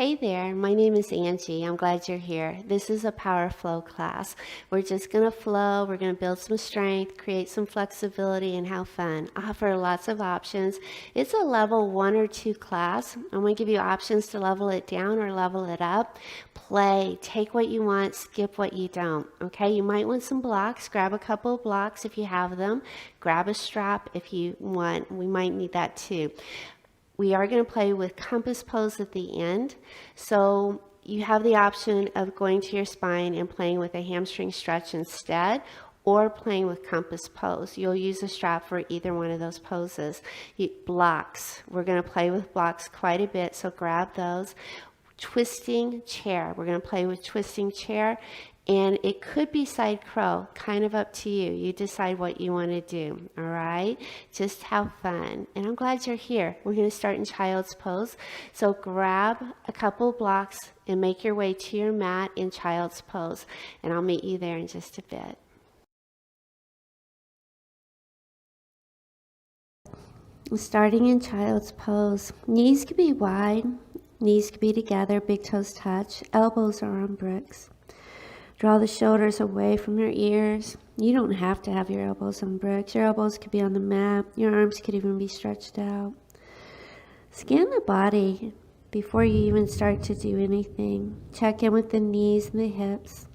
Hey there, my name is Angie. I'm glad you're here. This is a power flow class. We're just going to flow. We're going to build some strength, create some flexibility, and have fun. I offer lots of options. It's a level 1 or 2 class. I'm going to give you options to level it down or level it up. Play, take what you want, skip what you don't. Okay, you might want some blocks. Grab a couple of blocks if you have them. Grab a strap if you want. We might need that too. We are going to play with compass pose at the end. So you have the option of going to your spine and playing with a hamstring stretch instead, or playing with compass pose. You'll use a strap for either one of those poses. Blocks. We're going to play with blocks quite a bit, so grab those. Twisting chair. We're going to play with twisting chair. And it could be side crow, kind of up to you. You decide what you want to do, all right? Just have fun. And I'm glad you're here. We're going to start in child's pose. So grab a couple blocks and make your way to your mat in child's pose. And I'll meet you there in just a bit. Starting in child's pose, knees can be wide, knees can be together, big toes touch, elbows are on bricks. Draw the shoulders away from your ears. You don't have to have your elbows on bricks. Your elbows could be on the mat. Your arms could even be stretched out. Scan the body before you even start to do anything. Check in with the knees and the hips,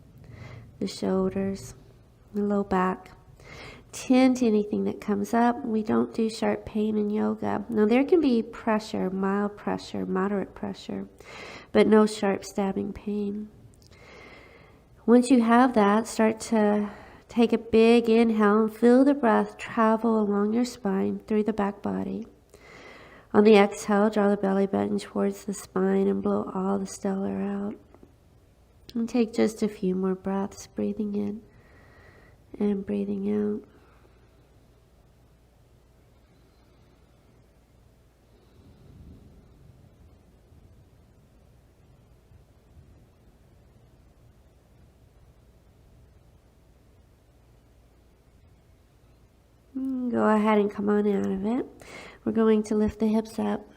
the shoulders, the low back. Tend to anything that comes up. We don't do sharp pain in yoga. Now there can be pressure, mild pressure, moderate pressure, but no sharp stabbing pain. Once you have that, start to take a big inhale and feel the breath travel along your spine through the back body. On the exhale, draw the belly button towards the spine and blow all the stellar out. And take just a few more breaths, breathing in and breathing out. Go ahead and come on out of it. We're going to lift the hips up.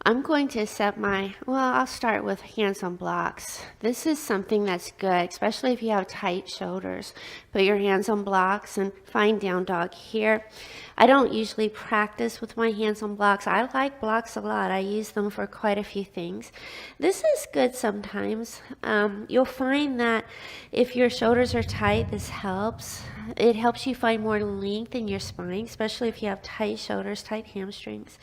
I'm going to set I'll start with hands on blocks. This is something that's good, especially if you have tight shoulders. Put your hands on blocks and find down dog here. I don't usually practice with my hands on blocks. I like blocks a lot. I use them for quite a few things. This is good sometimes. You'll find that if your shoulders are tight, this helps. It helps you find more length in your spine, especially if you have tight shoulders, tight hamstrings.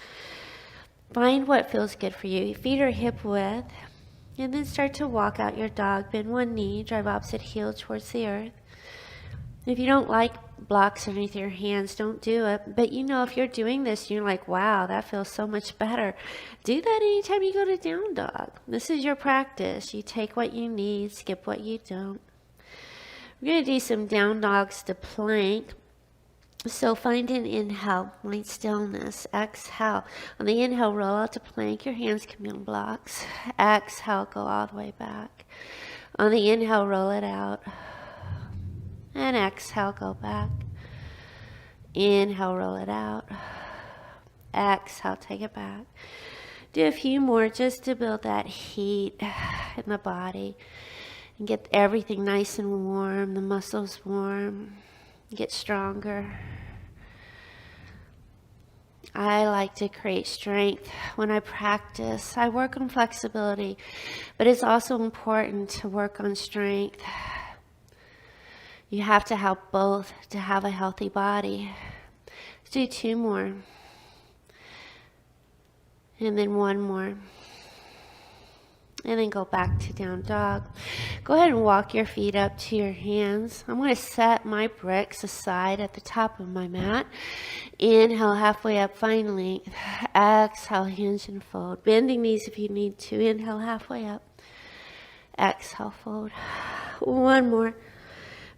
Find what feels good for you. Feet are hip width. And then start to walk out your dog. Bend one knee, drive opposite heel towards the earth. If you don't like blocks underneath your hands, don't do it. But if you're doing this, you're like, wow, that feels so much better. Do that anytime you go to down dog. This is your practice. You take what you need, skip what you don't. We're going to do some down dogs to plank. So find an inhale, light stillness. Exhale. On the inhale, roll out to plank. Your hands can be on blocks. Exhale, go all the way back. On the inhale, roll it out. And exhale, go back. Inhale, roll it out. Exhale, take it back. Do a few more just to build that heat in the body. And get everything nice and warm, the muscles warm. Get stronger. I like to create strength when I practice. I work on flexibility, but it's also important to work on strength. You have to have both to have a healthy body. Let's do 2 more. And then 1 more. And then go back to down dog. Go ahead and walk your feet up to your hands. I'm going to set my bricks aside at the top of my mat. Inhale, halfway up, find length. Exhale, hinge and fold. Bending knees if you need to. Inhale, halfway up. Exhale, fold. 1 more.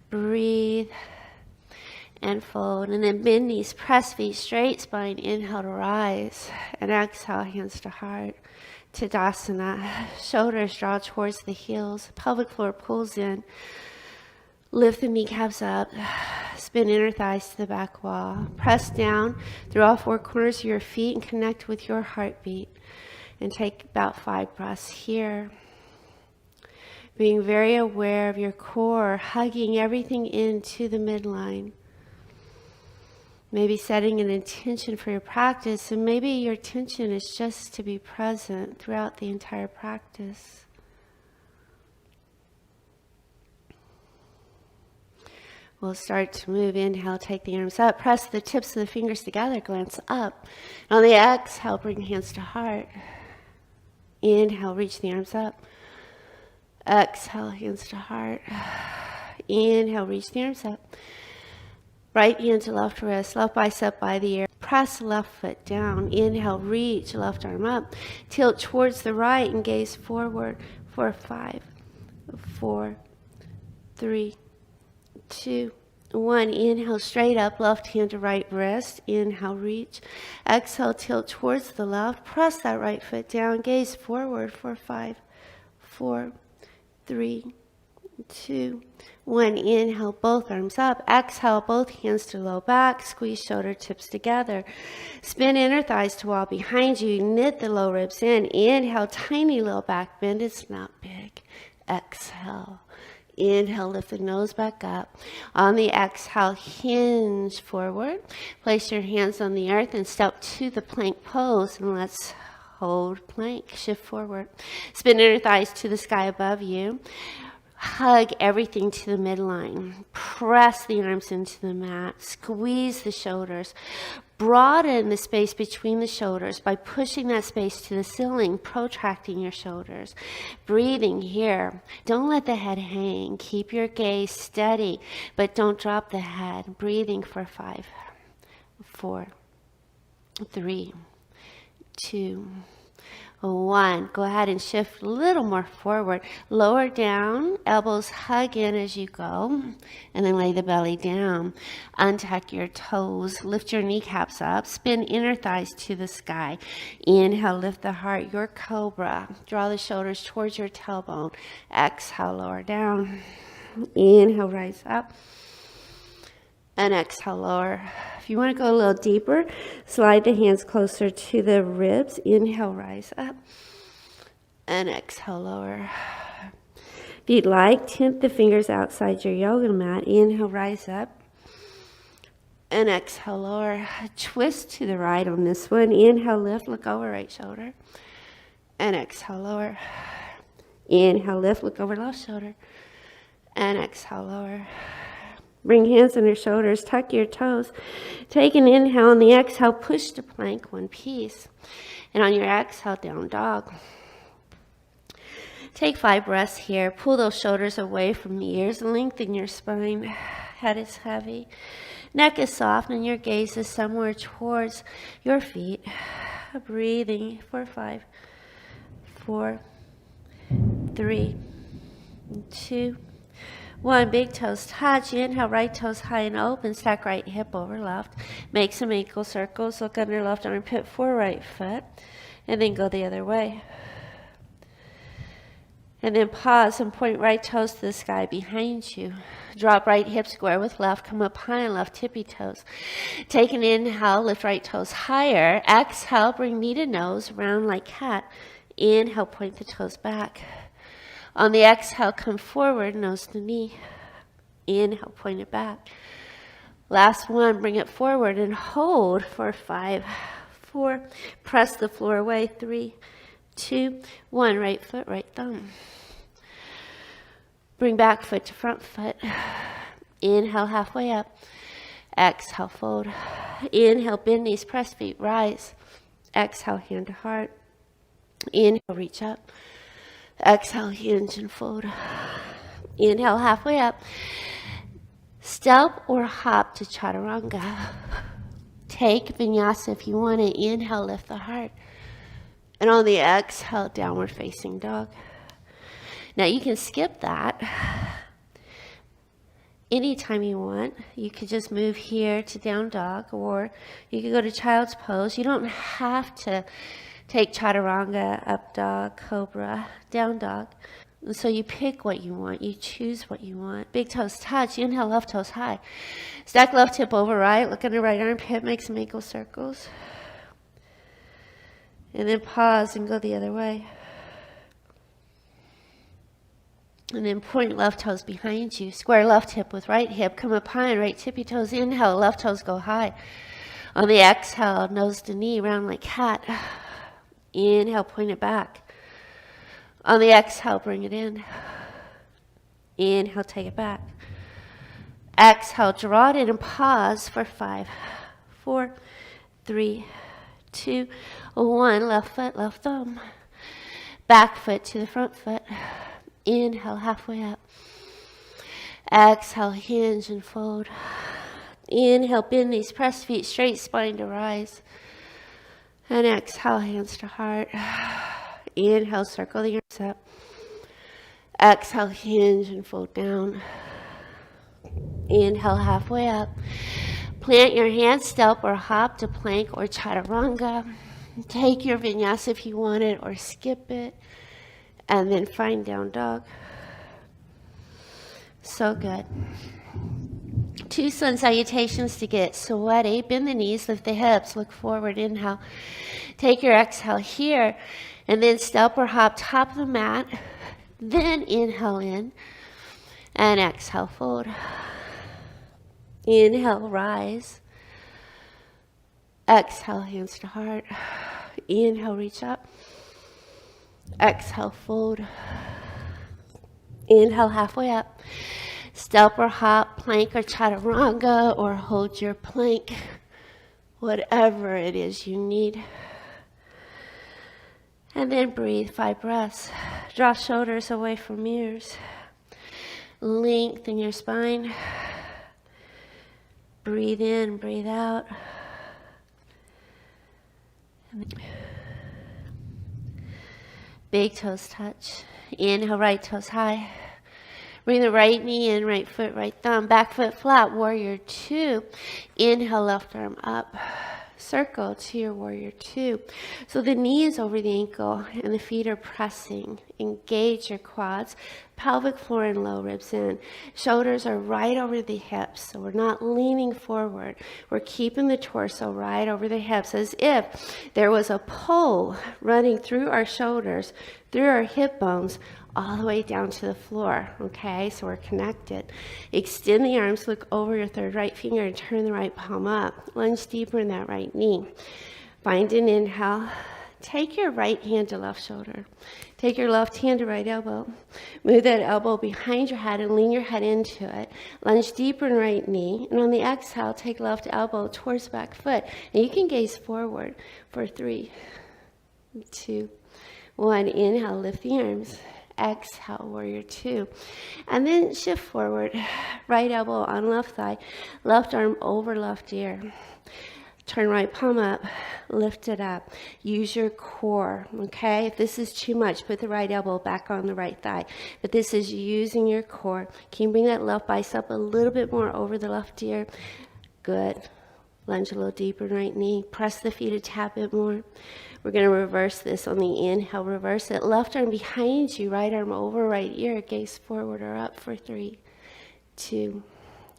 Breathe and fold. And then bend knees, press feet, straight spine. Inhale to rise. And exhale, hands to heart. Tadasana. Shoulders draw towards the heels. Pelvic floor pulls in. Lift the kneecaps up. Spin inner thighs to the back wall. Press down through all 4 corners of your feet and connect with your heartbeat. And take about 5 breaths here. Being very aware of your core, hugging everything into the midline. Maybe setting an intention for your practice, and maybe your intention is just to be present throughout the entire practice. We'll start to move. Inhale, take the arms up. Press the tips of the fingers together. Glance up. On the exhale, bring hands to heart. Inhale, reach the arms up. Exhale, hands to heart. Inhale, reach the arms up. Right hand to left wrist, left bicep by the air. Press left foot down. Inhale, reach left arm up. Tilt towards the right and gaze forward for 5, 4, 3, 2, 1. Inhale, straight up, left hand to right wrist. Inhale, reach. Exhale, tilt towards the left. Press that right foot down. Gaze forward for 5, 4, 3, 2, 1. Inhale, both arms up. Exhale, both hands to low back. Squeeze shoulder tips together. Spin inner thighs to wall behind you. Knit the low ribs in. Inhale, tiny little back bend. It's not big. Exhale. Inhale, lift the nose back up. On the exhale, hinge forward. Place your hands on the earth and step to the plank pose. And let's hold plank. Shift forward. Spin inner thighs to the sky above you. Hug everything to the midline. Press the arms into the mat. Squeeze the shoulders. Broaden the space between the shoulders by pushing that space to the ceiling, protracting your shoulders. Breathing here. Don't let the head hang. Keep your gaze steady, but don't drop the head. Breathing for 5, 4, 3, 2, 1. Go ahead and shift a little more forward. Lower down, elbows hug in as you go, and then lay the belly down. Untuck your toes, lift your kneecaps up, spin inner thighs to the sky. Inhale, lift the heart, your cobra. Draw the shoulders towards your tailbone. Exhale, lower down. Inhale, rise up. And exhale, lower. If you want to go a little deeper, slide the hands closer to the ribs. Inhale, rise up. And exhale, lower. If you'd like, tint the fingers outside your yoga mat. Inhale, rise up. And exhale, lower. Twist to the right on this one. Inhale, lift, look over right shoulder. And exhale, lower. Inhale, lift, look over left shoulder. And exhale, lower. Bring hands under shoulders, tuck your toes. Take an inhale. On the exhale, push to plank, one piece. And on your exhale, down dog. Take 5 breaths here. Pull those shoulders away from the ears. Lengthen your spine. Head is heavy. Neck is soft and your gaze is somewhere towards your feet. Breathing for 5, 4, 3, 2, 1. Big toes touch. Inhale, right toes high and open. Stack right hip over left. Make some ankle circles. Look under left armpit for right foot. And then go the other way. And then pause and point right toes to the sky behind you. Drop right hip square with left. Come up high and left tippy toes. Take an inhale. Lift right toes higher. Exhale. Bring knee to nose. Round like cat. Inhale. Point the toes back. On the exhale, come forward, nose to knee. Inhale, point it back. Last one, bring it forward and hold for 5, 4. Press the floor away. 3, 2, 1. Right foot, right thumb. Bring back foot to front foot. Inhale, halfway up. Exhale, fold. Inhale, bend knees, press feet, rise. Exhale, hand to heart. Inhale, reach up. Exhale, hinge and fold. Inhale, halfway up. Step or hop to chaturanga. Take vinyasa if you want to. Inhale, lift the heart. And on the exhale, downward facing dog. Now you can skip that anytime you want. You could just move here to down dog, or you could go to child's pose. You don't have to take chaturanga, up dog, cobra, down dog. And so you pick what you want. You choose what you want. Big toes touch. Inhale, left toes high. Stack left hip over right. Look under right armpit. Make some ankle circles. And then pause and go the other way. And then point left toes behind you. Square left hip with right hip. Come up high and right tippy toes. Inhale, left toes go high. On the exhale, nose to knee, round like cat. Inhale, point it back. On the exhale, bring it in. Inhale, take it back. Exhale, draw it in and pause for 5, 4, 3, 2, 1. Left foot, left thumb. Back foot to the front foot. Inhale, halfway up. Exhale, hinge and fold. Inhale, bend knees, press feet, straight spine to rise. And exhale, hands to heart. Inhale, circle the arms up. Exhale, hinge and fold down. Inhale, halfway up. Plant your hands, step or hop to plank or chaturanga. Take your vinyasa if you want it or skip it. And then find down dog. So good. 2 sun salutations to get sweaty. Bend the knees, lift the hips, look forward, inhale. Take your exhale here, and then step or hop top of the mat. Then inhale in, and exhale, fold. Inhale, rise. Exhale, hands to heart. Inhale, reach up. Exhale, fold. Inhale, halfway up. Step or hop, plank or chaturanga, or hold your plank, whatever it is you need. And then breathe 5 breaths. Draw shoulders away from ears. Lengthen your spine. Breathe in, breathe out. Big toes touch. Inhale, right toes high. Bring the right knee in, right foot, right thumb. Back foot flat, warrior 2. Inhale, left arm up. Circle to your warrior 2. So the knee is over the ankle and the feet are pressing. Engage your quads, pelvic floor and low ribs in. Shoulders are right over the hips, so we're not leaning forward. We're keeping the torso right over the hips as if there was a pole running through our shoulders, through our hip bones, all the way down to the floor, okay? So we're connected. Extend the arms, look over your third right finger and turn the right palm up. Lunge deeper in that right knee. Find an inhale. Take your right hand to left shoulder. Take your left hand to right elbow. Move that elbow behind your head and lean your head into it. Lunge deeper in right knee. And on the exhale, take left elbow towards back foot. And you can gaze forward for 3, 2, 1. Inhale, lift the arms. Exhale, warrior 2. And then shift forward. Right elbow on left thigh. Left arm over left ear. Turn right palm up. Lift it up. Use your core, okay? If this is too much, put the right elbow back on the right thigh. But this is using your core. Can you bring that left bicep a little bit more over the left ear? Good. Lunge a little deeper in right knee. Press the feet a tad bit more. We're going to reverse this on the inhale. Reverse it. Left arm behind you. Right arm over right ear. Gaze forward or up for 3, 2,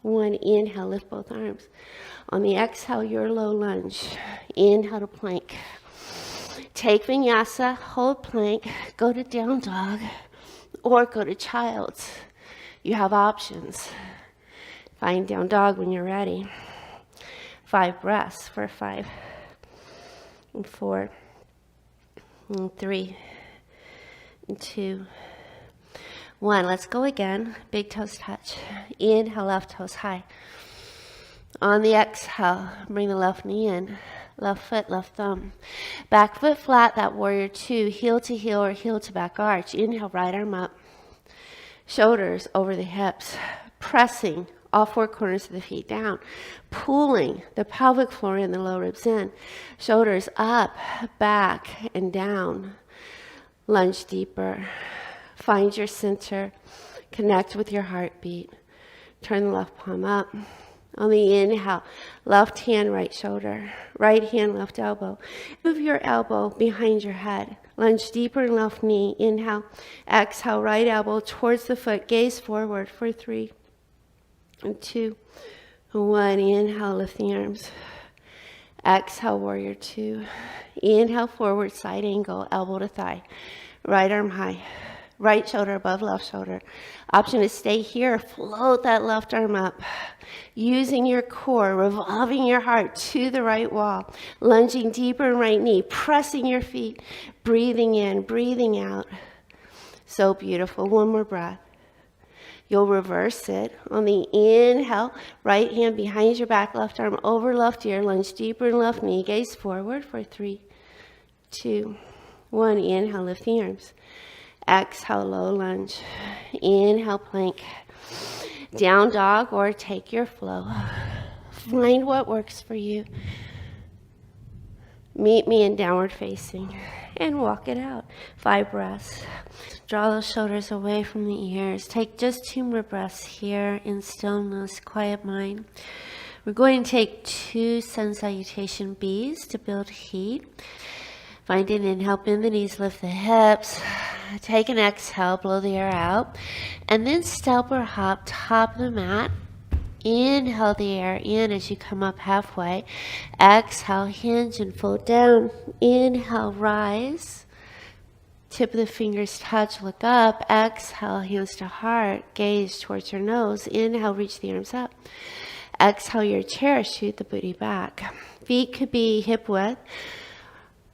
1. Inhale. Lift both arms. On the exhale, your low lunge. Inhale to plank. Take vinyasa. Hold plank. Go to down dog. Or go to child's. You have options. Find down dog when you're ready. 5 breaths for 5, 4, 3, 2, 1. Let's go again. Big toes touch. Inhale, left toes high. On the exhale, bring the left knee in. Left foot, left thumb. Back foot flat, that warrior 2. Heel to heel or heel to back arch. Inhale, right arm up. Shoulders over the hips. Pressing all 4 corners of the feet down. Pulling the pelvic floor and the low ribs in. Shoulders up, back, and down. Lunge deeper. Find your center. Connect with your heartbeat. Turn the left palm up. On the inhale, left hand, right shoulder. Right hand, left elbow. Move your elbow behind your head. Lunge deeper in left knee. Inhale. Exhale, right elbow towards the foot. Gaze forward for 3, 2, 1. Inhale, lift the arms. Exhale, warrior two. Inhale, forward side angle, elbow to thigh. Right arm high. Right shoulder above left shoulder. Option is stay here. Float that left arm up. Using your core, revolving your heart to the right wall. Lunging deeper in right knee. Pressing your feet. Breathing in, breathing out. So beautiful. One more breath. You'll reverse it. On the inhale, right hand behind your back, left arm over left ear. Lunge deeper in left knee. Gaze forward for 3, 2, 1. Inhale, lift the arms. Exhale, low lunge. Inhale, plank. Down dog or take your flow. Find what works for you. Meet me in downward facing and walk it out. 5 breaths. Draw those shoulders away from the ears. Take just 2 more breaths here in stillness, quiet mind. We're going to take 2 sun salutation B's to build heat. Find an inhale, bend the knees, lift the hips. Take an exhale, blow the air out. And then step or hop, top of the mat. Inhale the air in as you come up halfway. Exhale, hinge and fold down. Inhale, rise. Tip of the fingers touch, look up. Exhale, hands to heart. Gaze towards your nose. Inhale, reach the arms up. Exhale, your chair, shoot the booty back. Feet could be hip width.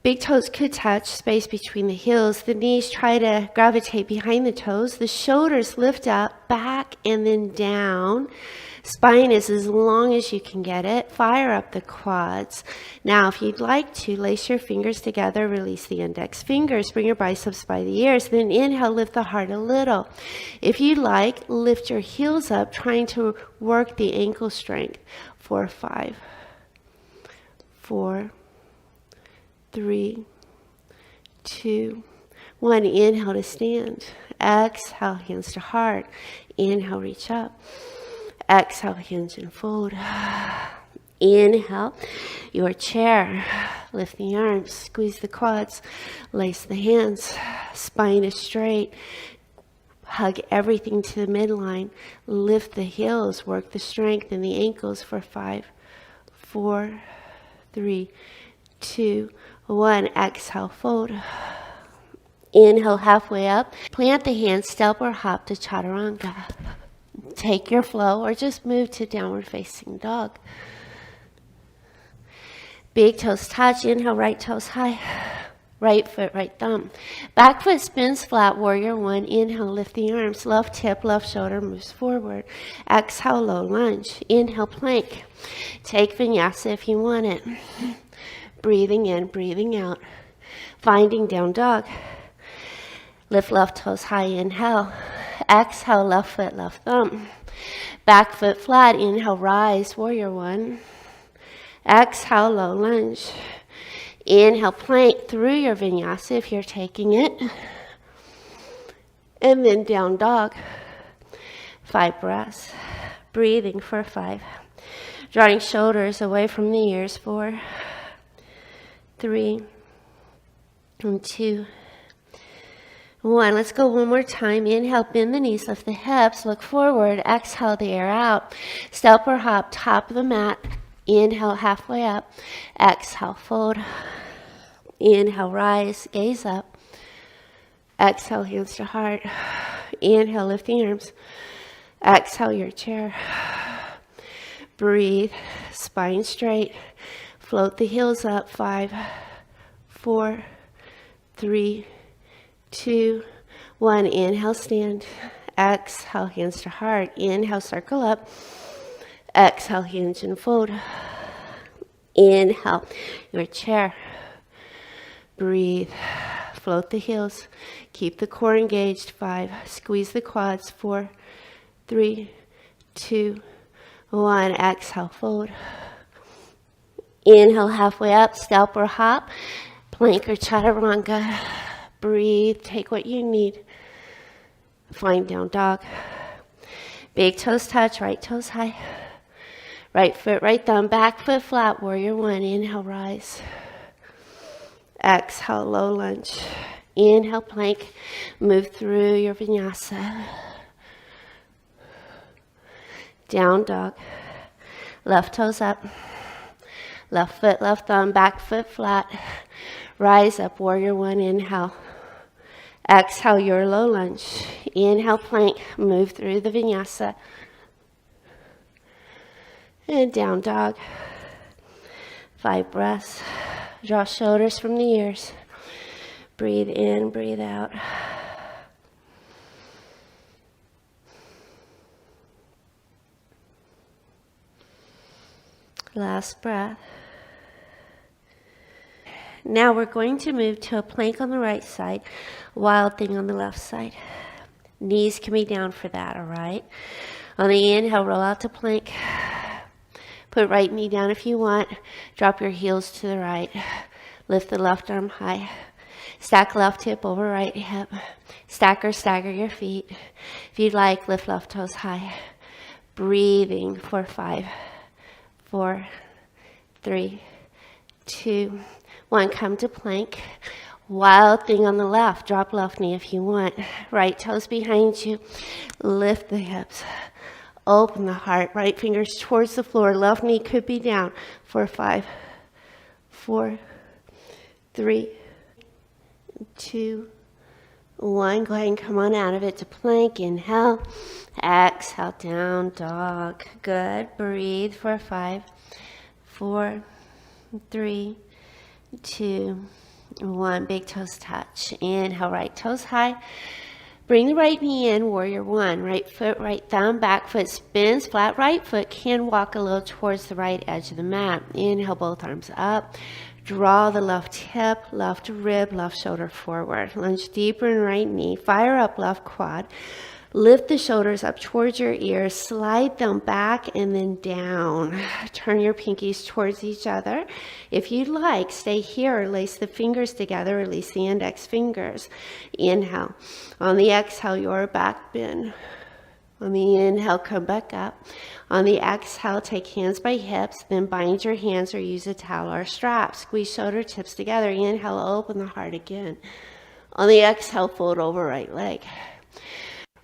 Big toes could touch, space between the heels. The knees try to gravitate behind the toes. The shoulders lift up, back, and then down. Spine is as long as you can get it. Fire up the quads. Now, if you'd like to, lace your fingers together, release the index fingers, bring your biceps by the ears, then inhale, lift the heart a little. If you'd like, lift your heels up, trying to work the ankle strength. 4, 5, 4, 3, 2, 1. Inhale to stand. Exhale, hands to heart. Inhale, reach up. Exhale, hinge and fold. Inhale, your chair. Lift the arms, squeeze the quads, lace the hands. Spine is straight. Hug everything to the midline. Lift the heels, work the strength in the ankles for 5, 4, 3, 2, 1. Exhale, fold. Inhale, halfway up. Plant the hands, step or hop to chaturanga. Take your flow or just move to downward facing dog. Big toes touch. Inhale, right toes high. Right foot, right thumb. Back foot spins flat, warrior one. Inhale, lift the arms. Left hip, left shoulder moves forward. Exhale, low lunge. Inhale, plank. Take vinyasa if you want it. Breathing in, breathing out. Finding down dog. Lift left toes high, inhale. Exhale, left foot, left thumb. Back foot flat, inhale, rise, warrior one. Exhale, low lunge. Inhale, plank through your vinyasa if you're taking it. And then down dog. 5 breaths. Breathing for 5. Drawing shoulders away from the ears. 4, 3, and 2, 1. Let's go one more time. Inhale, bend the knees, lift the hips, look forward. Exhale the air out. Step or hop, top of the mat. Inhale, halfway up. Exhale, fold. Inhale, rise, gaze up. Exhale, hands to heart. Inhale, lift the arms. Exhale, your chair. Breathe, spine straight. Float the heels up. 5, 4, 3, 2, 1. Inhale, stand. Exhale, hands to heart. Inhale, circle up. Exhale, hinge and fold. Inhale, your chair. Breathe. Float the heels. Keep the core engaged. 5. Squeeze the quads. 4, 3, 2, 1. Exhale, fold. Inhale, halfway up. Step or hop. Plank or chaturanga. Breathe. Take what you need. Find down dog. Big toes touch. Right toes high. Right foot, right thumb, back foot flat, warrior one. Inhale, rise. Exhale, low lunge. Inhale, plank. Move through your vinyasa. Down dog. Left toes up. Left foot, left thumb, back foot flat. Rise up, warrior one, inhale. Exhale, your low lunge. Inhale, plank, move through the vinyasa. And down dog. 5 breaths. Draw shoulders from the ears. Breathe in, breathe out. Last breath. Now we're going to move to a plank on the right side, wild thing on the left side. Knees can be down for that, all right? On the inhale, roll out to plank. Put right knee down if you want. Drop your heels to the right. Lift the left arm high. Stack left hip over right hip. Stack or stagger your feet. If you'd like, lift left toes high. Breathing for 5, 4, 3, 2, 1. Come to plank. Wild thing on the left. Drop left knee if you want. Right toes behind you. Lift the hips. Open the heart. Right fingers towards the floor. Left knee could be down for 5, 4, 3, 2, 1. Go ahead and come on out of it to plank. Inhale. Exhale, down dog. Good. Breathe for 5, 4, 3, 2, 1. Big toes touch. Inhale, right toes high. Bring the right knee in, warrior one. Right foot, right thumb, back foot spins. Flat right foot can walk a little towards the right edge of the mat. Inhale, both arms up. Draw the left hip, left rib, left shoulder forward. Lunge deeper in right knee. Fire up left quad. Lift the shoulders up towards your ears. Slide them back and then down. Turn your pinkies towards each other. If you'd like, stay here or lace the fingers together. Release the index fingers. Inhale. On the exhale, your back bend. On the inhale, come back up. On the exhale, take hands by hips. Then bind your hands or use a towel or strap. Squeeze shoulder tips together. Inhale, open the heart again. On the exhale, fold over right leg.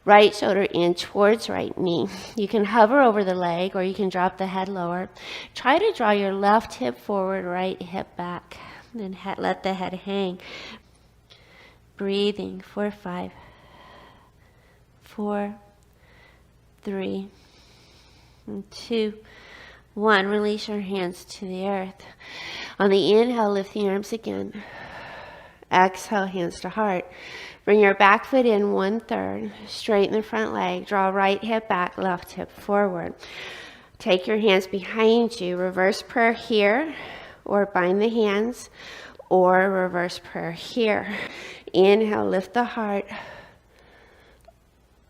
Right shoulder in towards right knee. You can hover over the leg or you can drop the head lower. Try to draw your left hip forward, right hip back. Then let the head hang. Breathing for 5, 4, 3, 2, 1. Release your hands to the earth. On the inhale, lift the arms again. Exhale, hands to heart. Bring your back foot in 1/3. Straighten the front leg. Draw right hip back, left hip forward. Take your hands behind you. Reverse prayer here, or bind the hands, or reverse prayer here. Inhale, lift the heart.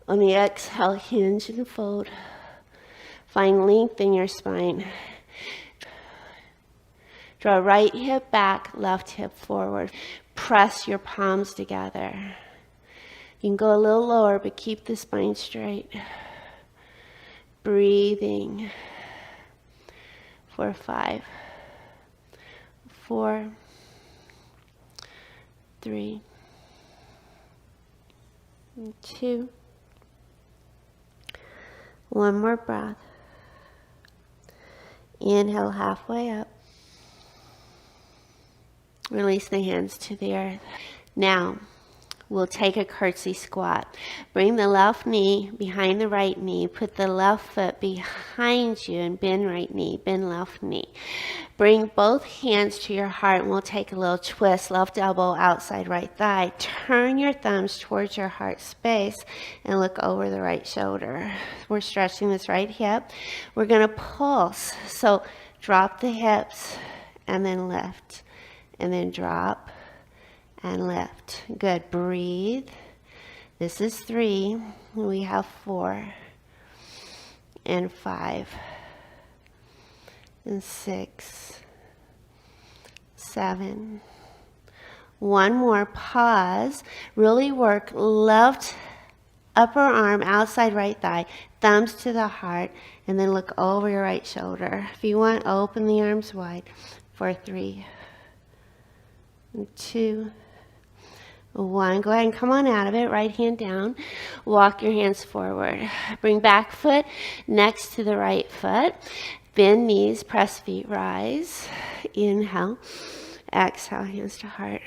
On the exhale, hinge and fold. Find length in your spine. Draw right hip back, left hip forward. Press your palms together. You can go a little lower, but keep the spine straight. Breathing for 5, 4, 3, 2. One more breath. Inhale halfway up. Release the hands to the earth. Now, we'll take a curtsy squat. Bring the left knee behind the right knee. Put the left foot behind you and bend right knee, bend left knee. Bring both hands to your heart and we'll take a little twist. Left elbow outside right thigh. Turn your thumbs towards your heart space and look over the right shoulder. We're stretching this right hip. We're going to pulse. So drop the hips and then lift. And then drop and lift. Good. Breathe. This is 3. We have 4 and 5 and 6, 7. One more. Pause. Really work left upper arm outside right thigh. Thumbs to the heart. And then look over your right shoulder. If you want, open the arms wide for 3, 2, 1. Go ahead and come on out of it. Right hand down. Walk your hands forward. Bring back foot next to the right foot. Bend knees, press feet, rise. Inhale. Exhale, hands to heart.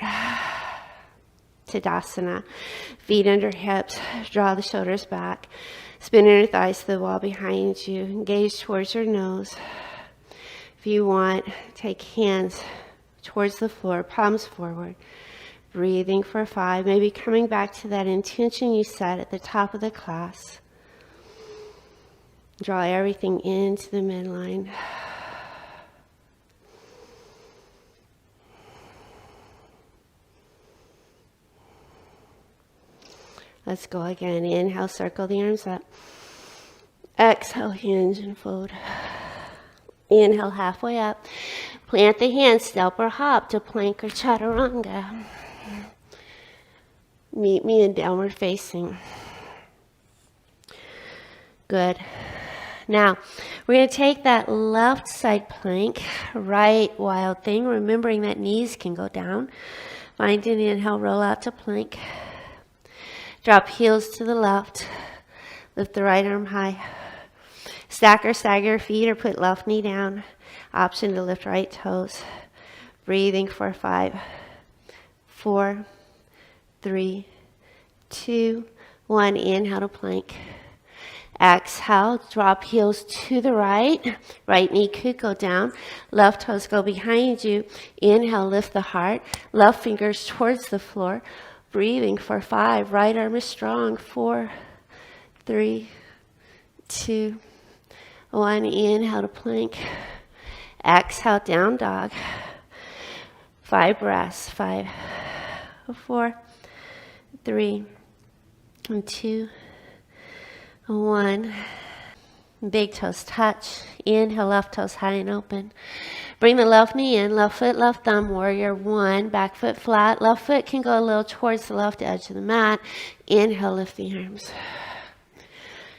Tadasana. Feet under hips. Draw the shoulders back. Spin your thighs to the wall behind you. Gaze towards your nose. If you want, take hands towards the floor, palms forward. Breathing for 5. Maybe coming back to that intention you set at the top of the class. Draw everything into the midline. Let's go again. Inhale, circle the arms up. Exhale, hinge and fold. Inhale, halfway up. Plant the hands, step or hop to plank or chaturanga. Meet me in downward facing. Good. Now, we're going to take that left side plank, right wild thing, remembering that knees can go down. Find an inhale, roll out to plank. Drop heels to the left. Lift the right arm high. Stack or stagger your feet or put left knee down. Option to lift right toes. Breathing for 5, 4, 3, 2, 1. Inhale to plank. Exhale, drop heels to the right. Right knee could go down. Left toes go behind you. Inhale, lift the heart. Left fingers towards the floor. Breathing for 5. Right arm is strong. 4, 3, 2, 1. Inhale to plank. Exhale, down dog. 5 breaths. 5, 4, 3, 2, 1. Big toes touch. Inhale, left toes high and open. Bring the left knee in, left foot, left thumb, warrior 1. Back foot flat. Left foot can go a little towards the left edge of the mat. Inhale, lift the arms.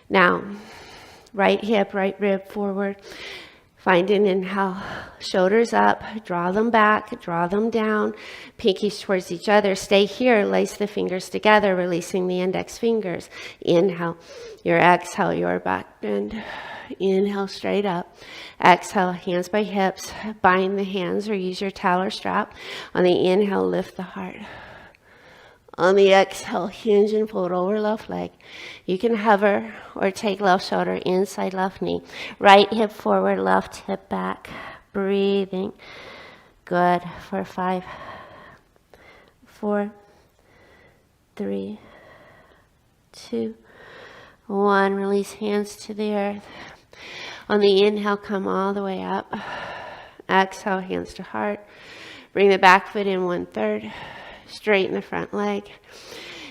Now, right hip, right rib forward. Find an inhale. Shoulders up. Draw them back. Draw them down. Pinkies towards each other. Stay here. Lace the fingers together, releasing the index fingers. Inhale. Your exhale, your back bend. Inhale, straight up. Exhale, hands by hips. Bind the hands or use your towel or strap. On the inhale, lift the heart. On the exhale, hinge and fold over left leg. You can hover or take left shoulder inside left knee. Right hip forward, left hip back. Breathing. Good. For 5, 4, 3, 2, 1. Release hands to the earth. On the inhale, come all the way up. Exhale, hands to heart. Bring the back foot in 1/3. Straighten the front leg.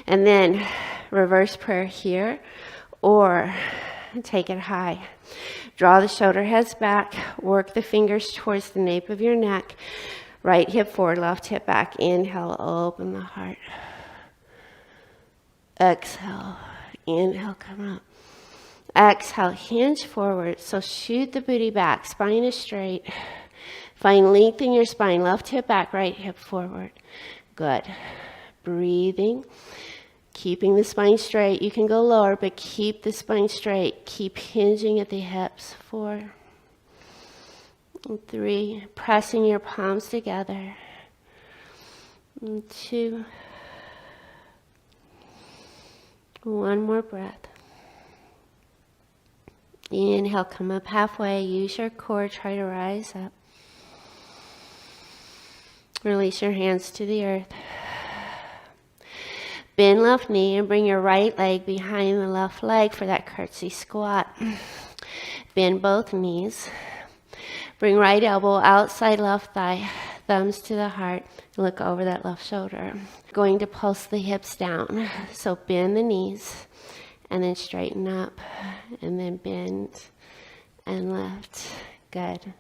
And then reverse prayer here or take it high. Draw the shoulder heads back. Work the fingers towards the nape of your neck. Right hip forward, left hip back. Inhale, open the heart. Exhale. Inhale, come up. Exhale, hinge forward. So shoot the booty back. Spine is straight. Find length in your spine. Left hip back, right hip forward. Good. Breathing. Keeping the spine straight. You can go lower, but keep the spine straight. Keep hinging at the hips. 4, 3. Pressing your palms together. 2. 1 more breath. Inhale, come up halfway. Use your core. Try to rise up. Release your hands to the earth. Bend left knee and bring your right leg behind the left leg for that curtsy squat. Bend both knees. Bring right elbow outside left thigh. Thumbs to the heart. Look over that left shoulder. Going to pulse the hips down. So bend the knees and then straighten up and then bend and lift. Good.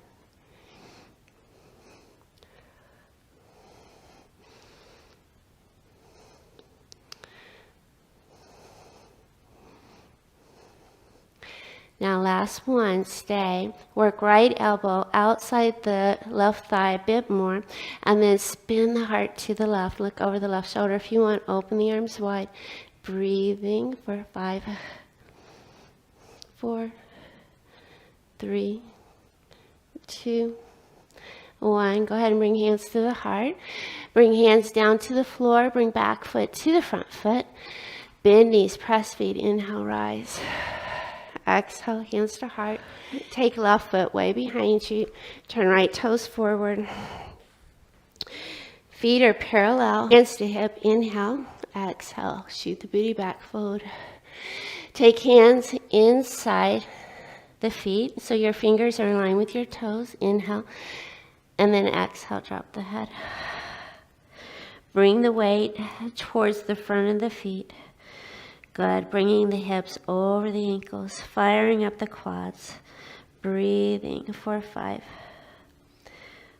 Now last one, stay. Work right elbow outside the left thigh a bit more, and then spin the heart to the left. Look over the left shoulder. If you want, open the arms wide. Breathing for 5, 4, 3, 2, 1. Go ahead and bring hands to the heart. Bring hands down to the floor. Bring back foot to the front foot. Bend knees, press feet. Inhale, rise. Exhale, hands to heart. Take left foot way behind you. Turn right toes forward. Feet are parallel. Hands to hip. Inhale. Exhale. Shoot the booty back, fold. Take hands inside the feet so your fingers are in line with your toes. Inhale. And then exhale, drop the head. Bring the weight towards the front of the feet. Good. Bringing the hips over the ankles, firing up the quads. Breathing. 4, 5.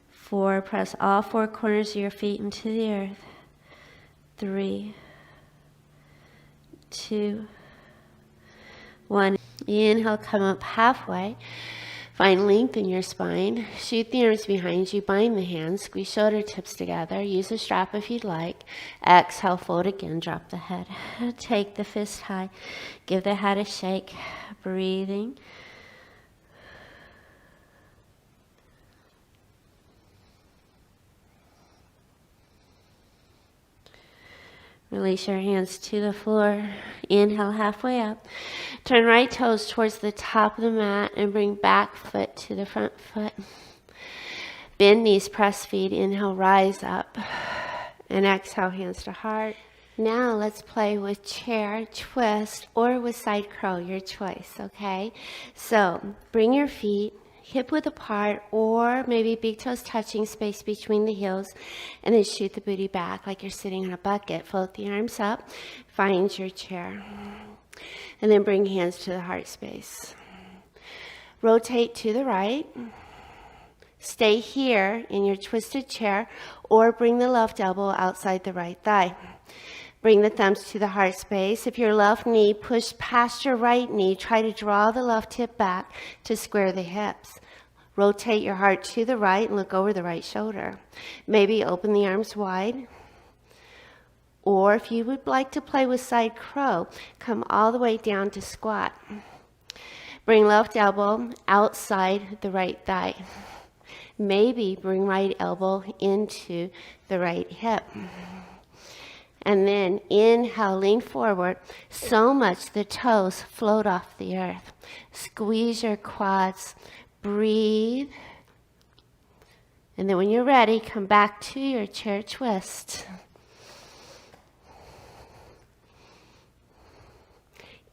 4. Press all 4 corners of your feet into the earth. 3, 2, 1. Inhale, come up halfway. Find length in your spine. Shoot the arms behind you. Bind the hands. Squeeze shoulder tips together. Use a strap if you'd like. Exhale, fold again. Drop the head. Take the fist high. Give the head a shake. Breathing. Release your hands to the floor. Inhale, halfway up. Turn right toes towards the top of the mat and bring back foot to the front foot. Bend knees, press feet. Inhale, rise up. And exhale, hands to heart. Now let's play with chair, twist, or with side crow, your choice, okay? So bring your feet hip width apart, or maybe big toes touching, space between the heels, and then shoot the booty back like you're sitting on a bucket. Float the arms up, find your chair, and then bring hands to the heart space. Rotate to the right. Stay here in your twisted chair, or bring the left elbow outside the right thigh. Bring the thumbs to the heart space. If your left knee pushed past your right knee, try to draw the left hip back to square the hips. Rotate your heart to the right and look over the right shoulder. Maybe open the arms wide. Or if you would like to play with side crow, come all the way down to squat. Bring left elbow outside the right thigh. Maybe bring right elbow into the right hip. And then inhale, lean forward so much the toes float off the earth. Squeeze your quads, breathe. And then when you're ready, come back to your chair twist.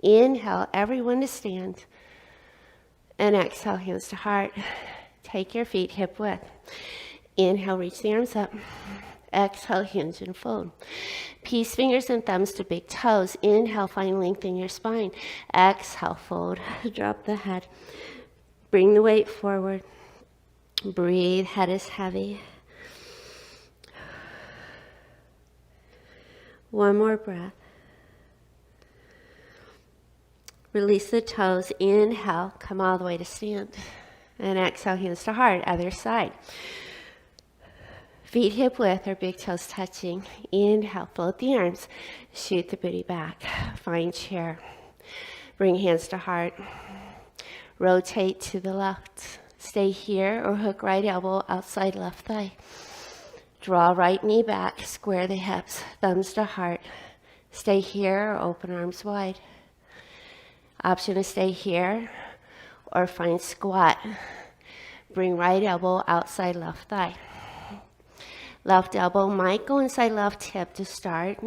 Inhale, everyone to stand. And exhale, hands to heart. Take your feet hip width. Inhale, reach the arms up. Exhale, hinge and fold. Peace fingers and thumbs to big toes. Inhale, find length in your spine. Exhale, fold. Drop the head. Bring the weight forward. Breathe, head is heavy. One more breath. Release the toes. Inhale, come all the way to stand. And exhale, hands to heart, other side. Feet hip width or big toes touching. Inhale, float the arms. Shoot the booty back. Find chair. Bring hands to heart. Rotate to the left. Stay here or hook right elbow outside left thigh. Draw right knee back. Square the hips. Thumbs to heart. Stay here or open arms wide. Option to stay here or find squat. Bring right elbow outside left thigh. Left elbow might go inside left hip to start.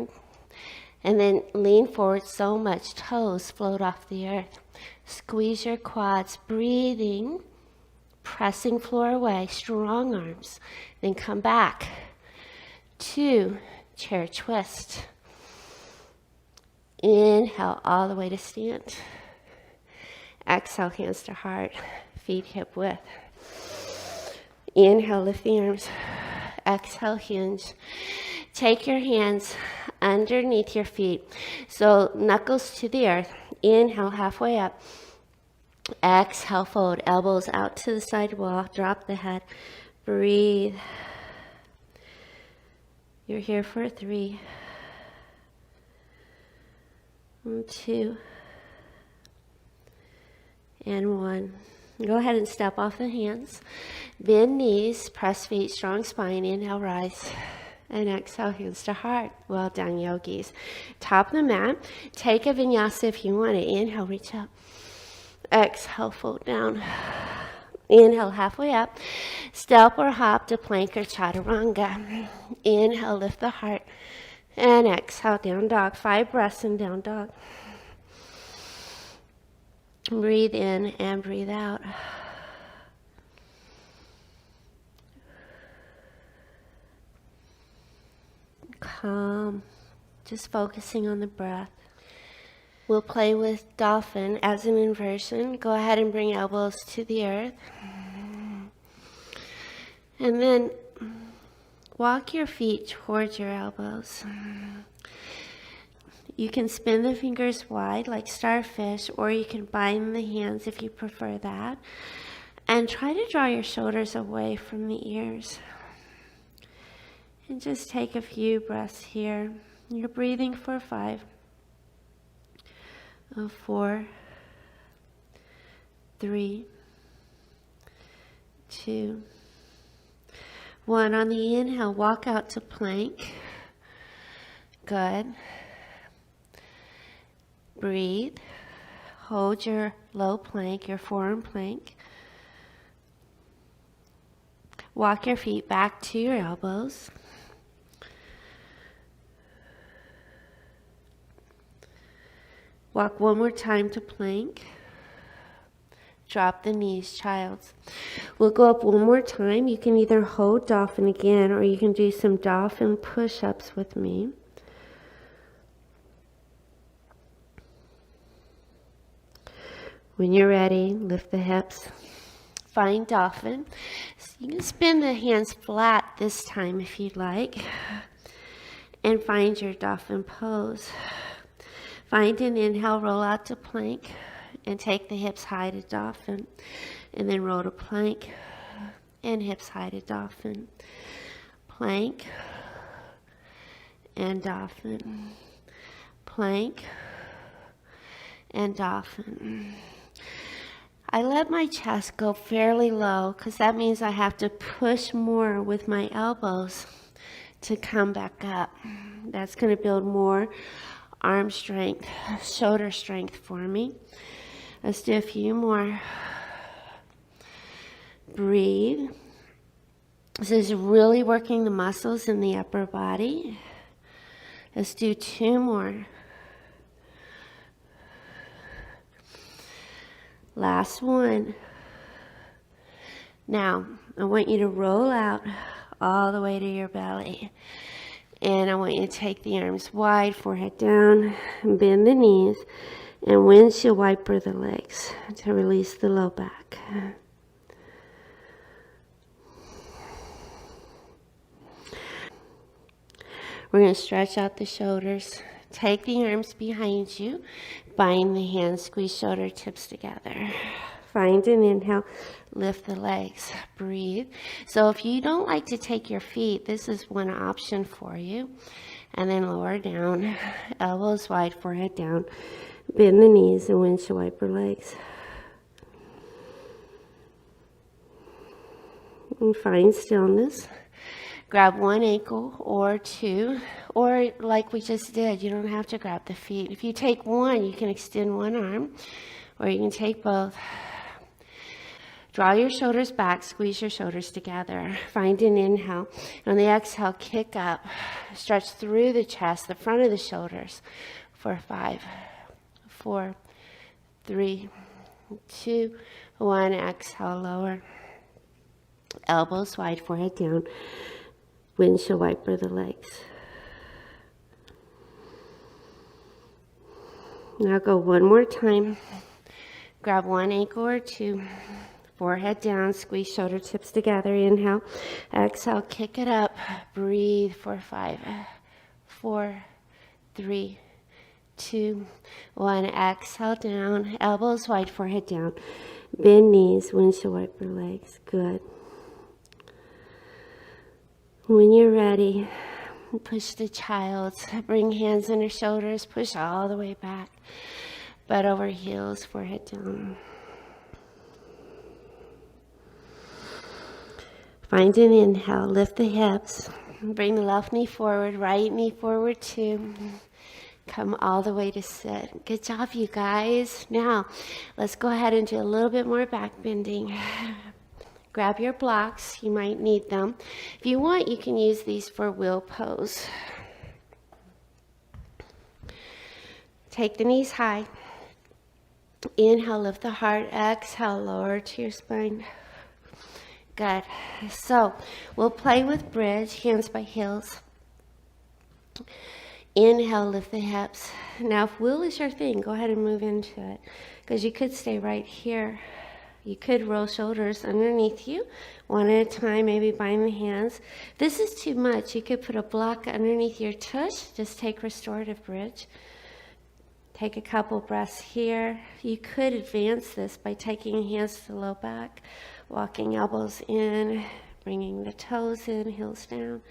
And then lean forward so much toes float off the earth. Squeeze your quads, breathing, pressing floor away, strong arms. Then come back to chair twist. Inhale all the way to stand. Exhale, hands to heart, feet hip width. Inhale, lift the arms. Exhale, hinge. Take your hands underneath your feet. So knuckles to the earth. Inhale, halfway up. Exhale, fold. Elbows out to the side wall. Drop the head. Breathe. You're here for 3, 2, and 1. Go ahead and step off the hands. Bend knees, press feet, strong spine. Inhale, rise. And exhale, hands to heart. Well done, yogis. Top of the mat. Take a vinyasa if you want it. Inhale, reach up. Exhale, fold down. Inhale, halfway up. Step or hop to plank or chaturanga. Inhale, lift the heart. And exhale, down dog. 5 breaths in down dog. Breathe in and breathe out. Calm, just focusing on the breath. We'll play with dolphin as an inversion. Go ahead and bring elbows to the earth. And then walk your feet towards your elbows. You can spin the fingers wide like starfish, or you can bind the hands if you prefer that. And try to draw your shoulders away from the ears. And just take a few breaths here. You're breathing for 5, 4, 3, 2, 1. On the inhale, walk out to plank. Good. Breathe. Hold your low plank, your forearm plank. Walk your feet back to your elbows. Walk one more time to plank. Drop the knees, child's. We'll go up one more time. You can either hold dolphin again, or you can do some dolphin push-ups with me. When you're ready, lift the hips. Find dolphin. So you can spin the hands flat this time if you'd like. And find your dolphin pose. Find an inhale, roll out to plank, and take the hips high to dolphin. And then roll to plank, and hips high to dolphin. Plank, and dolphin. Plank, and dolphin. I let my chest go fairly low because that means I have to push more with my elbows to come back up. That's going to build more arm strength, shoulder strength for me. Let's do a few more. Breathe. This is really working the muscles in the upper body. Let's do 2 more. Last one. Now, I want you to roll out all the way to your belly. And I want you to take the arms wide, forehead down, and bend the knees, and windshield wiper the legs to release the low back. We're going to stretch out the shoulders. Take the arms behind you, bind the hands, squeeze shoulder tips together. Find an inhale, lift the legs, breathe. So if you don't like to take your feet, this is one option for you. And then lower down, elbows wide, forehead down. Bend the knees and windshield wiper legs. And find stillness. Grab one ankle or 2, or like we just did, you don't have to grab the feet. If you take one, you can extend one arm, or you can take both. Draw your shoulders back, squeeze your shoulders together. Find an inhale. On the exhale, kick up. Stretch through the chest, the front of the shoulders for 5, 4, 3, 2, 1. Exhale, lower. Elbows wide, forehead down. Windshield wiper the legs. Now go one more time. Grab one ankle or 2. Forehead down, squeeze shoulder tips together. Inhale. Exhale, kick it up. Breathe for 5, 4, 3, 2, 1. Exhale down. Elbows wide, forehead down. Bend knees, windshield wiper legs. Good. When you're ready, push the child's. Bring hands under shoulders. Push all the way back. Butt over heels, forehead down. Find an inhale, lift the hips. Bring the left knee forward, right knee forward too. Come all the way to sit. Good job, you guys. Now, let's go ahead and do a little bit more back bending. Grab your blocks. You might need them. If you want, you can use these for wheel pose. Take the knees high. Inhale, lift the heart. Exhale, lower to your spine. Good. So we'll play with bridge, hands by heels. Inhale, lift the hips. Now, if wheel is your thing, go ahead and move into it, because you could stay right here. You could roll shoulders underneath you, one at a time, maybe bind the hands. If this is too much, you could put a block underneath your tush. Just take restorative bridge. Take a couple breaths here. You could advance this by taking hands to the low back, walking elbows in, bringing the toes in, heels down.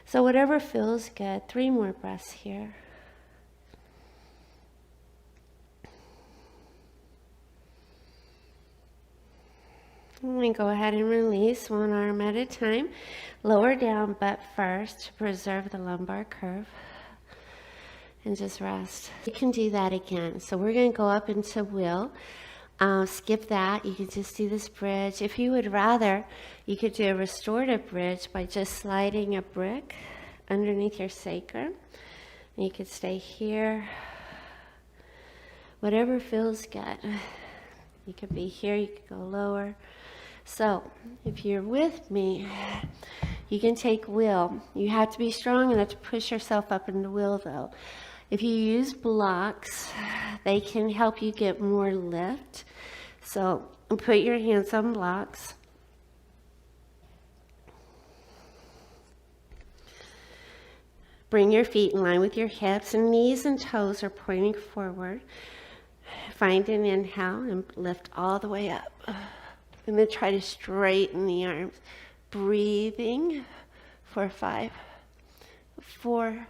So whatever feels good. 3 more breaths here. And we go ahead and release one arm at a time. Lower down butt first to preserve the lumbar curve. And just rest. You can do that again. So we're going to go up into wheel. Skip that. You can just do this bridge. If you would rather, you could do a restorative bridge by just sliding a brick underneath your sacrum. And you could stay here. Whatever feels good. You could be here. You could go lower. So if you're with me, you can take wheel. You have to be strong enough to push yourself up into wheel, though. If you use blocks, they can help you get more lift. So put your hands on blocks. Bring your feet in line with your hips, and knees and toes are pointing forward. Find an inhale and lift all the way up. And then try to straighten the arms. Breathing for 5, 4,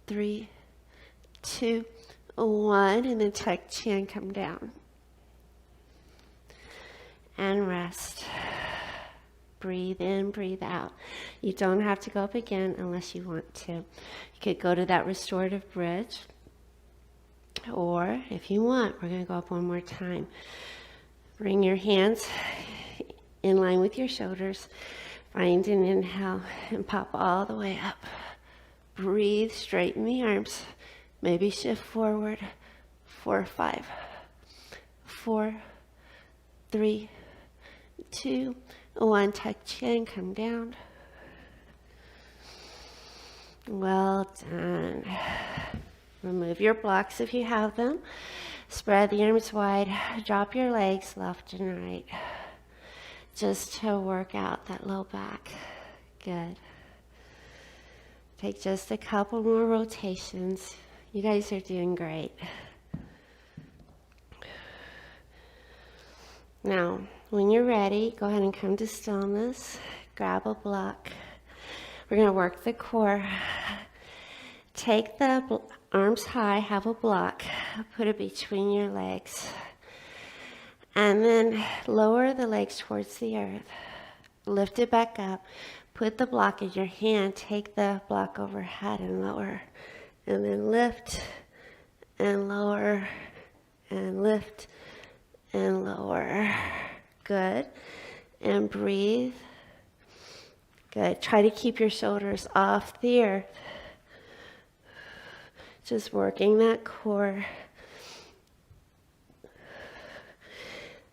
3, 2, 1, and then tuck chin, come down. And rest. Breathe in, breathe out. You don't have to go up again unless you want to. You could go to that restorative bridge. Or if you want, we're going to go up one more time. Bring your hands in line with your shoulders. Find an inhale and pop all the way up. Breathe, straighten the arms. Maybe shift forward. 4, 5, 4, 3, 2, 1. Tuck chin, come down. Well done. Remove your blocks if you have them. Spread the arms wide. Drop your legs left and right. Just to work out that low back. Good. Take just a couple more rotations. You guys are doing great. Now, when you're ready, go ahead and come to stillness. Grab a block. We're going to work the core. Take the arms high, have a block. Put it between your legs. And then lower the legs towards the earth. Lift it back up. Put the block in your hand. Take the block overhead and lower. And then lift and lower and lift and lower. Good. And breathe. Good. Try to keep your shoulders off the earth. Just working that core.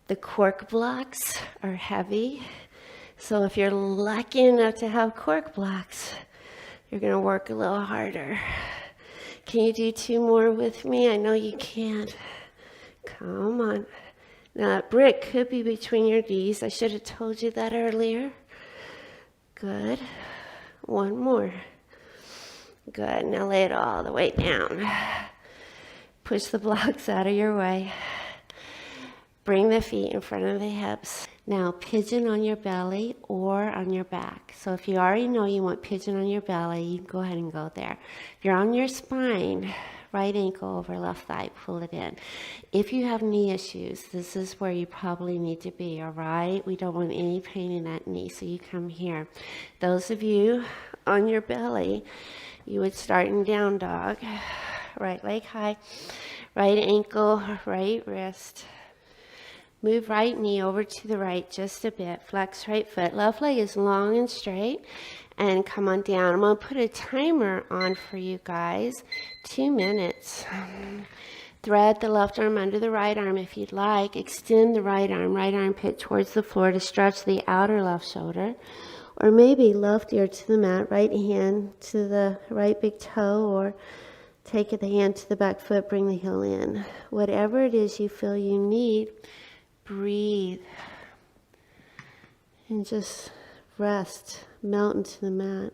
The cork blocks are heavy. So if you're lucky enough to have cork blocks, you're going to work a little harder. Can you do 2 more with me? I know you can. Come on. Now that brick could be between your knees. I should have told you that earlier. Good. 1 more. Good. Now lay it all the way down. Push the blocks out of your way. Bring the feet in front of the hips. Now pigeon on your belly or on your back. So if you already know you want pigeon on your belly, you can go ahead and go there. If you're on your spine, right ankle over left thigh, pull it in. If you have knee issues, this is where you probably need to be, all right? We don't want any pain in that knee, so you come here. Those of you on your belly, you would start in down dog. Right leg high, right ankle, right wrist. Move right knee over to the right just a bit. Flex right foot. Left leg is long and straight. And come on down. I'm going to put a timer on for you guys. 2 minutes. Thread the left arm under the right arm if you'd like. Extend the right armpit towards the floor to stretch the outer left shoulder. Or maybe left ear to the mat, right hand to the right big toe, or take the hand to the back foot, bring the heel in. Whatever it is you feel you need, breathe and just rest, melt into the mat.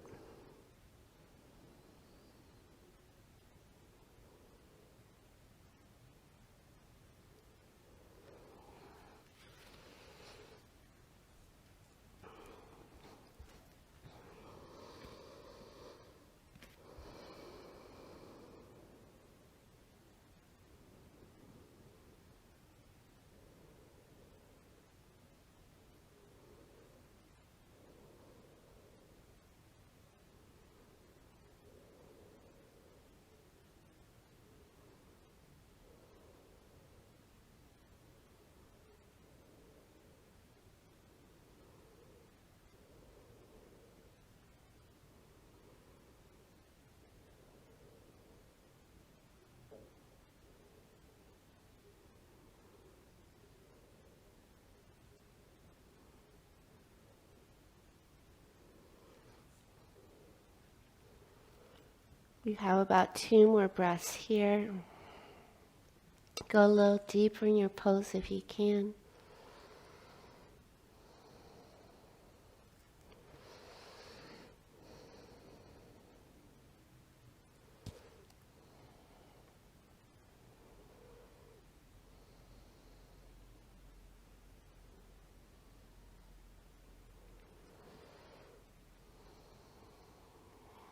We have about 2 more breaths here. Go a little deeper in your pose if you can.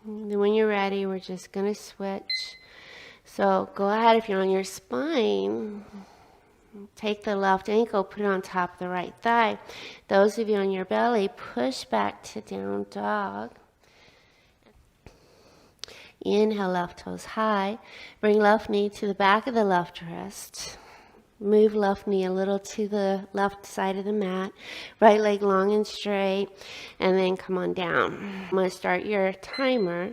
And then when you're ready, we're just going to switch. So go ahead, if you're on your spine, take the left ankle, put it on top of the right thigh. Those of you on your belly, push back to down dog. Inhale, left toes high. Bring left knee to the back of the left wrist. Move left knee a little to the left side of the mat. Right leg long and straight. And then come on down. I'm going to start your timer.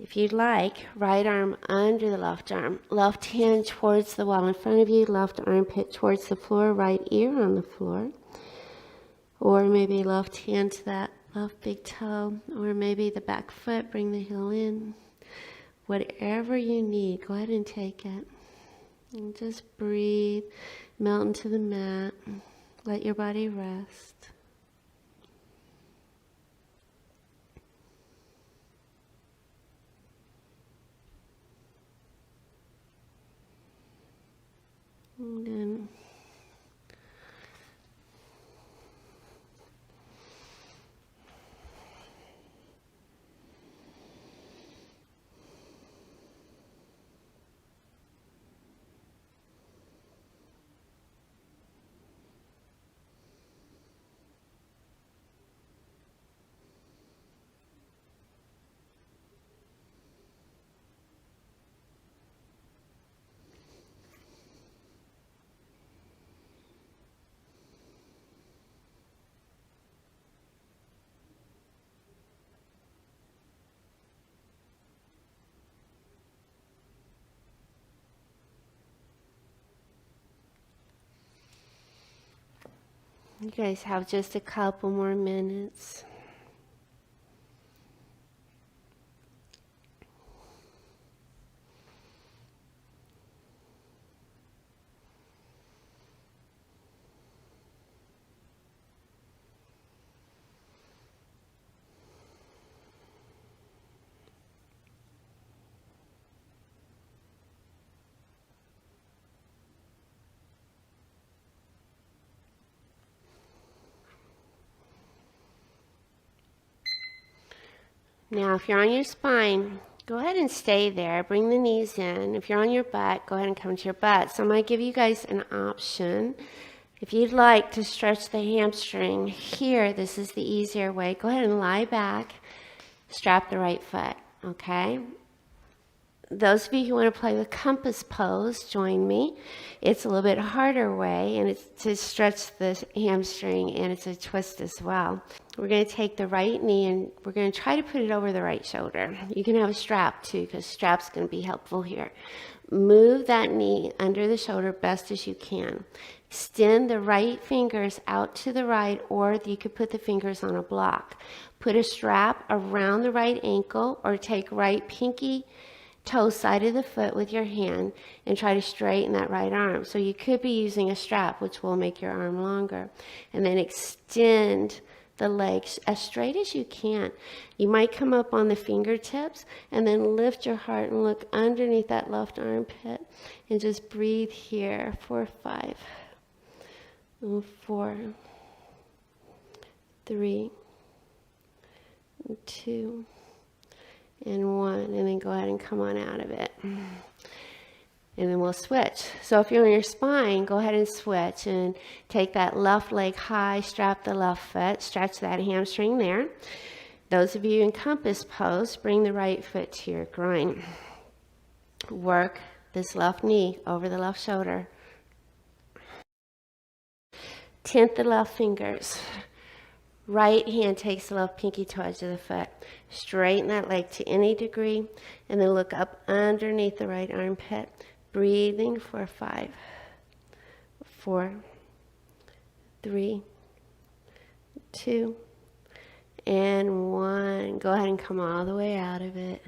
If you'd like, right arm under the left arm. Left hand towards the wall in front of you. Left armpit towards the floor. Right ear on the floor. Or maybe left hand to that left big toe. Or maybe the back foot. Bring the heel in. Whatever you need, go ahead and take it. And just breathe, melt into the mat, let your body rest. And then you guys have just a couple more minutes. Now, if you're on your spine, Go ahead and stay there. Bring the knees in. If you're on your butt, go ahead and come to your butt. So I'm going to give you guys an option. If you'd like to stretch the hamstring here, this is the easier way. Go ahead and lie back. Strap the right foot, okay? Those of you who want to play with compass pose, join me. It's a little bit harder way, and it's to stretch the hamstring, and it's a twist as well. We're going to take the right knee, and we're going to try to put it over the right shoulder. You can have a strap too, because strap's going to be helpful here. Move that knee under the shoulder best as you can. Extend the right fingers out to the right, or you could put the fingers on a block. Put a strap around the right ankle, or take right pinky toe side of the foot with your hand and try to straighten that right arm. So you could be using a strap, which will make your arm longer. And then extend the legs as straight as you can. You might come up on the fingertips and then lift your heart and look underneath that left armpit and just breathe here. 4, 5, 4, 3, 2, and 1, and then go ahead and come on out of it. And then we'll switch. So if you're on your spine, go ahead and switch and take that left leg high, strap the left foot, stretch that hamstring there. Those of you in compass pose, bring the right foot to your groin. Work this left knee over the left shoulder. Tint the left fingers. Right hand takes the left pinky toe edge of the foot. Straighten that leg to any degree, and then look up underneath the right armpit. Breathing for 5, 4, 3, 2, and 1. Go ahead and come all the way out of it.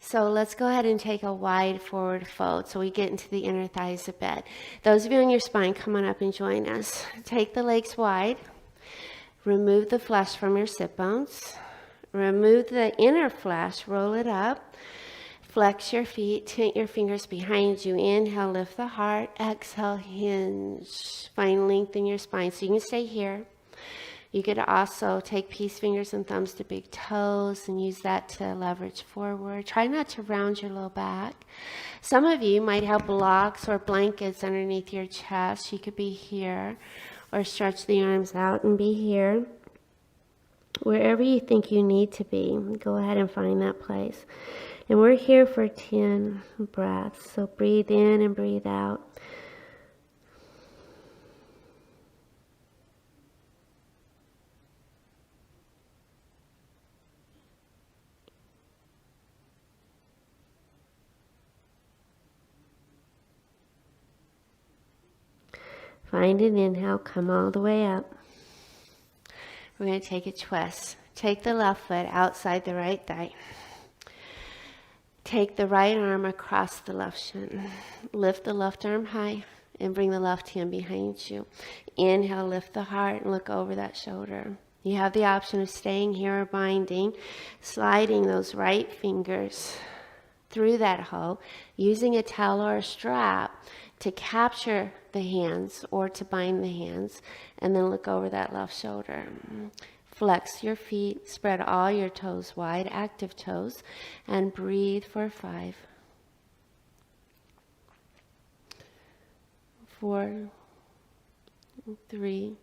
So let's go ahead and take a wide forward fold so we get into the inner thighs a bit. Those of you on your spine, come on up and join us. Take the legs wide. Remove the flesh from your sit bones. Remove the inner flesh, roll it up. Flex your feet, tint your fingers behind you. Inhale, lift the heart. Exhale, hinge. Find length in your spine. So you can stay here. You could also take peace fingers and thumbs to big toes and use that to leverage forward. Try not to round your low back. Some of you might have blocks or blankets underneath your chest. You could be here. Or stretch the arms out and be here. Wherever you think you need to be, go ahead and find that place. And we're here for 10 breaths. So breathe in and breathe out. Find an inhale, come all the way up. We're going to take a twist. Take the left foot outside the right thigh. Take the right arm across the left shin. Lift the left arm high and bring the left hand behind you. Inhale, lift the heart and look over that shoulder. You have the option of staying here or binding, sliding those right fingers through that hole, using a towel or a strap to capture the hands or to bind the hands, and then look over that left shoulder. Flex your feet, spread all your toes wide, active toes, and breathe for 5, 4, 3,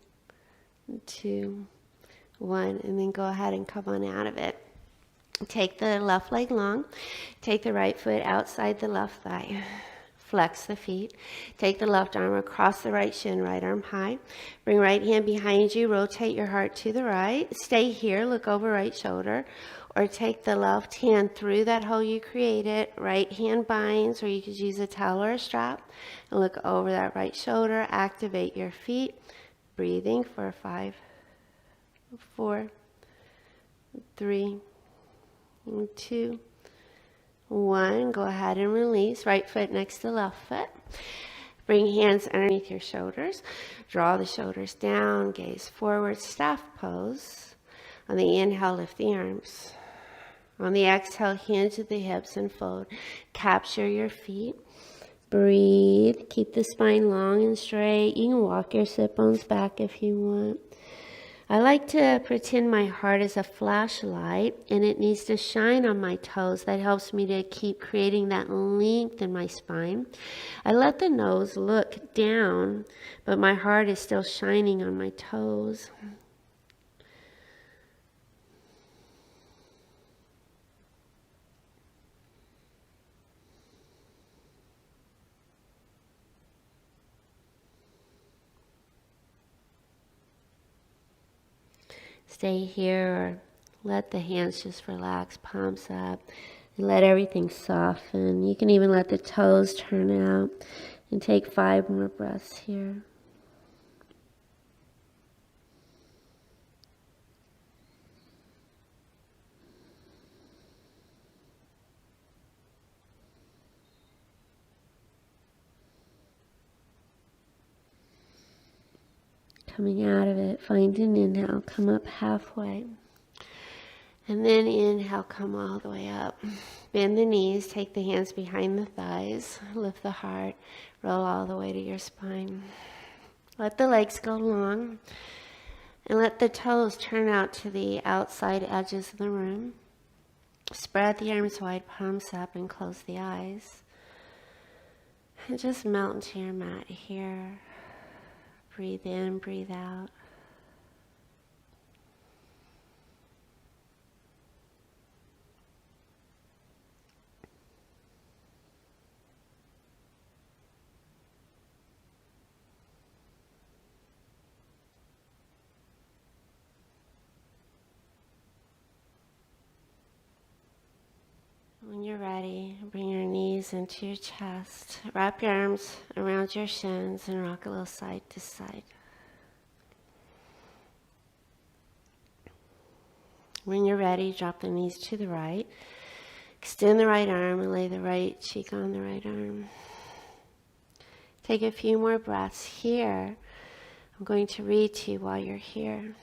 2, 1, and then go ahead and come on out of it. Take the left leg long, take the right foot outside the left thigh. Flex the feet. Take the left arm across the right shin, right arm high. Bring right hand behind you. Rotate your heart to the right. Stay here. Look over right shoulder. Or take the left hand through that hole you created. Right hand binds, or you could use a towel or a strap. And look over that right shoulder. Activate your feet. Breathing for 5, 4, 3, 2, 1. Go ahead and release. Right foot next to left foot. Bring hands underneath your shoulders. Draw the shoulders down. Gaze forward. Staff pose. On the inhale, lift the arms. On the exhale, hinge at the hips and fold. Capture your feet. Breathe. Keep the spine long and straight. You can walk your sit bones back if you want. I like to pretend my heart is a flashlight and it needs to shine on my toes. That helps me to keep creating that length in my spine. I let the nose look down, but my heart is still shining on my toes. Stay here or let the hands just relax, palms up, and let everything soften. You can even let the toes turn out and take 5 more breaths here. Coming out of it, find an inhale, come up halfway. And then inhale, come all the way up. Bend the knees, take the hands behind the thighs, lift the heart, roll all the way to your spine. Let the legs go long, and let the toes turn out to the outside edges of the room. Spread the arms wide, palms up, and close the eyes. And just melt into your mat here. Breathe in, breathe out. When you're ready, bring your knees into your chest. Wrap your arms around your shins and rock a little side to side. When you're ready, drop the knees to the right. Extend the right arm and lay the right cheek on the right arm. Take a few more breaths here. I'm going to read to you while you're here.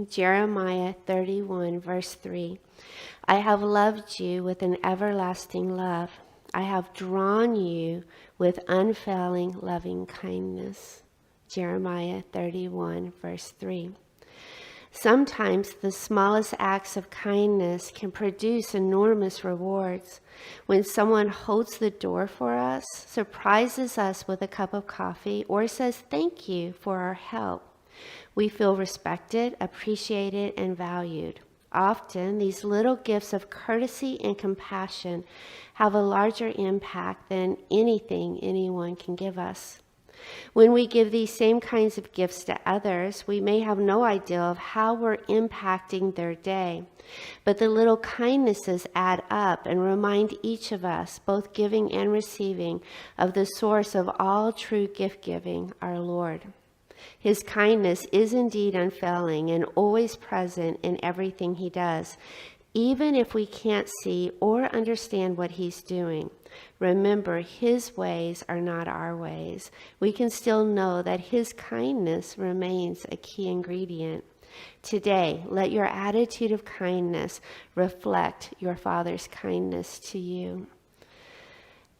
Jeremiah 31, verse 3. I have loved you with an everlasting love. I have drawn you with unfailing loving kindness. Jeremiah 31, verse 3. Sometimes the smallest acts of kindness can produce enormous rewards. When someone holds the door for us, surprises us with a cup of coffee, or says thank you for our help, we feel respected, appreciated, and valued. Often, these little gifts of courtesy and compassion have a larger impact than anything anyone can give us. When we give these same kinds of gifts to others, we may have no idea of how we're impacting their day. But the little kindnesses add up and remind each of us, both giving and receiving, of the source of all true gift giving, our Lord. His kindness is indeed unfailing and always present in everything he does, even if we can't see or understand what he's doing. Remember, his ways are not our ways. We can still know that his kindness remains a key ingredient. Today, let your attitude of kindness reflect your Father's kindness to you.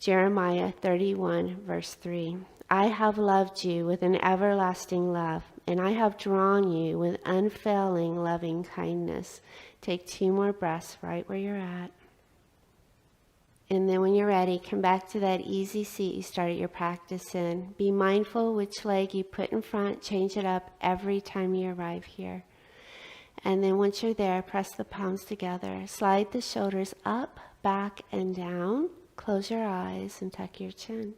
Jeremiah 31, verse 3. I have loved you with an everlasting love, and I have drawn you with unfailing loving kindness. Take 2 more breaths right where you're at. And then when you're ready, come back to that easy seat you started your practice in. Be mindful which leg you put in front. Change it up every time you arrive here. And then once you're there, press the palms together. Slide the shoulders up, back, and down. Close your eyes and tuck your chin.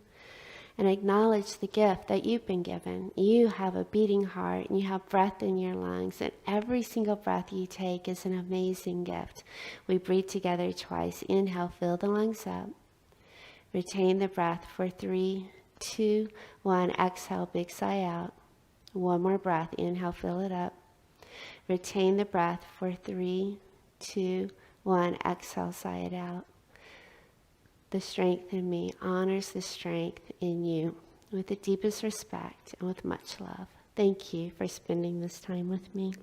And acknowledge the gift that you've been given. You have a beating heart and you have breath in your lungs, and every single breath you take is an amazing gift. We breathe together twice. Inhale, fill the lungs up. Retain the breath for 3, 2, 1. Exhale, big sigh out. 1 more breath. Inhale, fill it up. Retain the breath for 3, 2, 1. Exhale, sigh it out. The strength in me honors the strength in you with the deepest respect and with much love. Thank you for spending this time with me.